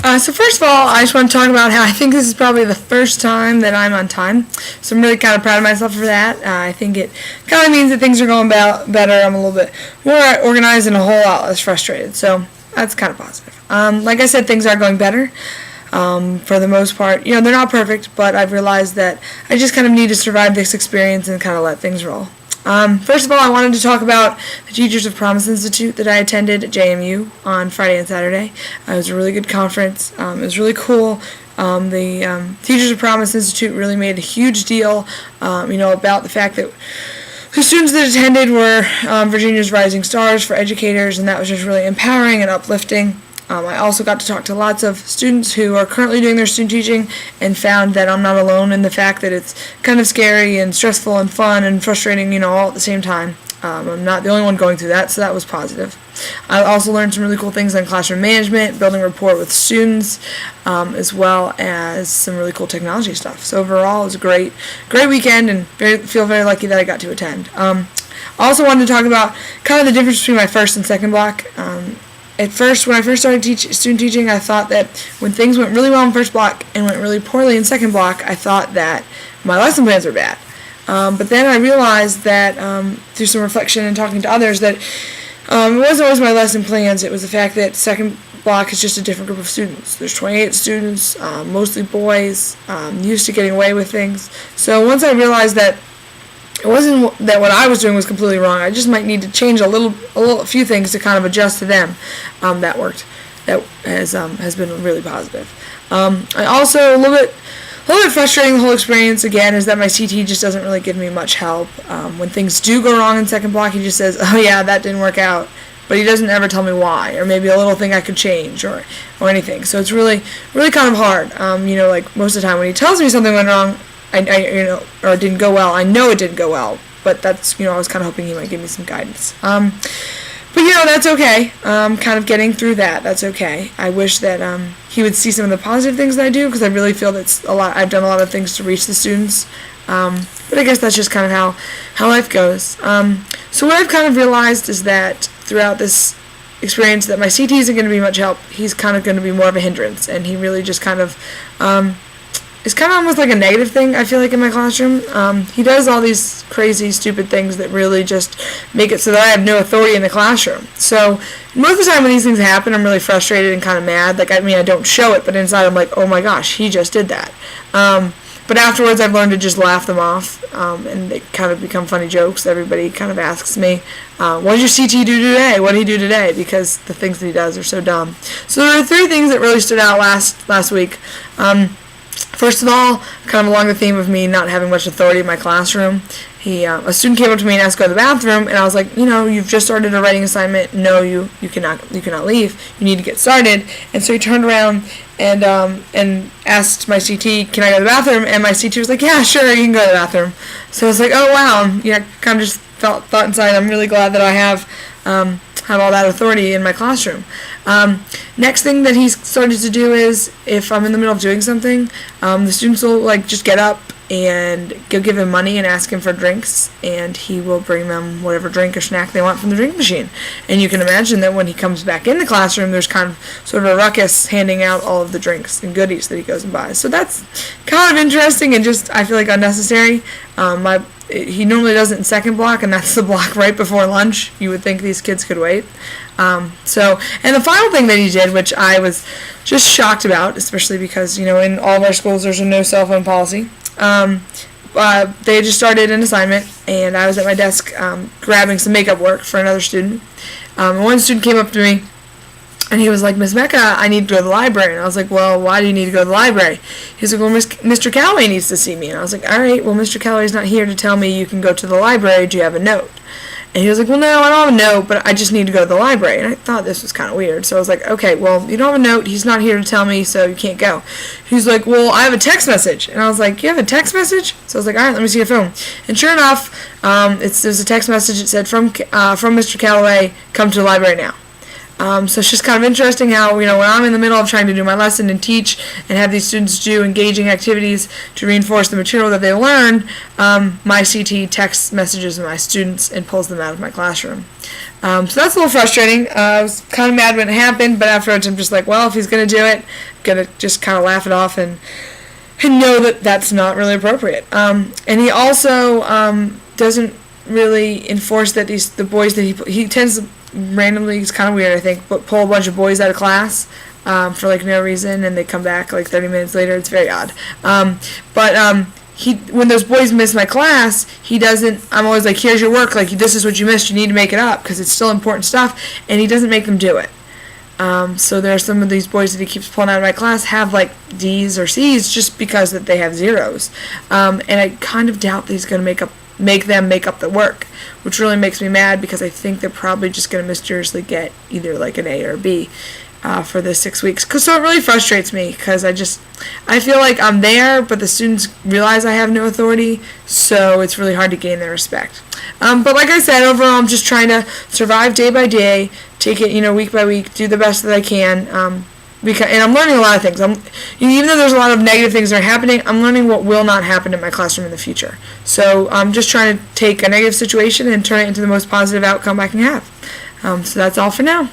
So first of all, I just want to talk about how I think this is probably the first time that I'm on time. So I'm really kind of proud of myself for that. I think it kind of means that things are going better. I'm a little bit more organized and a whole lot less frustrated. So that's kind of positive. Like I said, things are going better. For the most part, they're not perfect, but I've realized that I just kind of need to survive this experience and kind of let things roll. First of all, I wanted to talk about the Teachers of Promise Institute that I attended at JMU on Friday and Saturday. It was a really good conference. It was really cool. The Teachers of Promise Institute really made a huge deal, about the fact that the students that attended were Virginia's rising stars for educators, and that was just really empowering and uplifting. I also got to talk to lots of students who are currently doing their student teaching and found that I'm not alone in the fact that it's kind of scary and stressful and fun and frustrating, all at the same time. I'm not the only one going through that, so that was positive. I also learned some really cool things on classroom management, building rapport with students, as well as some really cool technology stuff. So overall, it was a great weekend, and feel very lucky that I got to attend. I also wanted to talk about kind of the difference between my first and second block. At first, when I first started student teaching, I thought that when things went really well in first block and went really poorly in second block, I thought that my lesson plans were bad. But then I realized that through some reflection and talking to others that it wasn't always my lesson plans. It was the fact that second block is just a different group of students. There's 28 students, mostly boys, used to getting away with things. So once I realized that it wasn't that what I was doing was completely wrong. I just might need to change a few things to kind of adjust to them. That worked. That has been really positive. I also a little bit frustrating the whole experience again is that my CT just doesn't really give me much help. When things do go wrong in second block, he just says, "Oh yeah, that didn't work out," but he doesn't ever tell me why, or maybe a little thing I could change, or anything. So it's really kind of hard. Like most of the time when he tells me something went wrong, or it didn't go well. I know it didn't go well, but that's, I was kind of hoping he might give me some guidance. But that's okay. Kind of getting through that. That's okay. I wish that he would see some of the positive things that I do, because I really feel that's I've done a lot of things to reach the students. But I guess that's just kind of how life goes. So what I've kind of realized is that throughout this experience that my CT isn't going to be much help. He's kind of going to be more of a hindrance, and he really just kind of it's kind of almost like a negative thing, I feel like, in my classroom. He does all these crazy, stupid things that really just make it so that I have no authority in the classroom. So most of the time when these things happen, I'm really frustrated and kind of mad. Like, I don't show it, but inside I'm like, oh my gosh, he just did that. But afterwards I've learned to just laugh them off, and they kind of become funny jokes. Everybody kind of asks me, what did your CT do today? What did he do today? Because the things that he does are so dumb. So there are 3 things that really stood out last week. First of all, kind of along the theme of me not having much authority in my classroom, a student came up to me and asked to go to the bathroom, and I was like, you've just started a writing assignment. No, you cannot leave. You need to get started. And so he turned around and asked my CT, can I go to the bathroom? And my CT was like, yeah, sure, you can go to the bathroom. So I was like, oh wow, kind of just thought inside, I'm really glad that I have all that authority in my classroom. Next thing that he's started to do is, if I'm in the middle of doing something, the students will just get up and give him money and ask him for drinks, and he will bring them whatever drink or snack they want from the drink machine. And you can imagine that when he comes back in the classroom, there's kind of sort of a ruckus handing out all of the drinks and goodies that he goes and buys. So that's kind of interesting and just, I feel like, unnecessary. He normally does it in second block, and that's the block right before lunch. You would think these kids could wait. And the final thing that he did, which I was just shocked about, especially because, in all of our schools there's a no cell phone policy. They just started an assignment, and I was at my desk grabbing some makeup work for another student. One student came up to me, and he was like, Miss Mecca, I need to go to the library. And I was like, well, why do you need to go to the library? He's like, well, Mr. Calloway needs to see me. And I was like, all right, well, Mr. Calloway's not here to tell me you can go to the library. Do you have a note? And he was like, well, no, I don't have a note, but I just need to go to the library. And I thought this was kind of weird. So I was like, okay, well, you don't have a note. He's not here to tell me, so you can't go. He's like, well, I have a text message. And I was like, you have a text message? So I was like, all right, let me see your phone. And sure enough, there's a text message. It said, from Mr. Calloway, come to the library now. So it's just kind of interesting how, when I'm in the middle of trying to do my lesson and teach and have these students do engaging activities to reinforce the material that they learned, my CT texts messages my students and pulls them out of my classroom. So that's a little frustrating. I was kind of mad when it happened, but afterwards I'm just like, well, if he's going to do it, I'm going to just kind of laugh it off and know that that's not really appropriate. And he also doesn't really enforce that the boys that he tends to randomly, it's kind of weird, I think, but pull a bunch of boys out of class for like no reason, and they come back like 30 minutes later. It's very odd. But when those boys miss my class, he doesn't. I'm always like, here's your work. Like, this is what you missed. You need to make it up because it's still important stuff. And he doesn't make them do it. So there are some of these boys that he keeps pulling out of my class have like D's or C's just because that they have zeros. And I kind of doubt that he's going to make them make up the work, which really makes me mad because I think they're probably just going to mysteriously get either like an A or a B for the 6 weeks. So it really frustrates me because I feel like I'm there, but the students realize I have no authority, so it's really hard to gain their respect. But like I said, overall, I'm just trying to survive day by day, take it, week by week, do the best that I can. And I'm learning a lot of things. Even though there's a lot of negative things that are happening, I'm learning what will not happen in my classroom in the future. So I'm just trying to take a negative situation and turn it into the most positive outcome I can have. So that's all for now.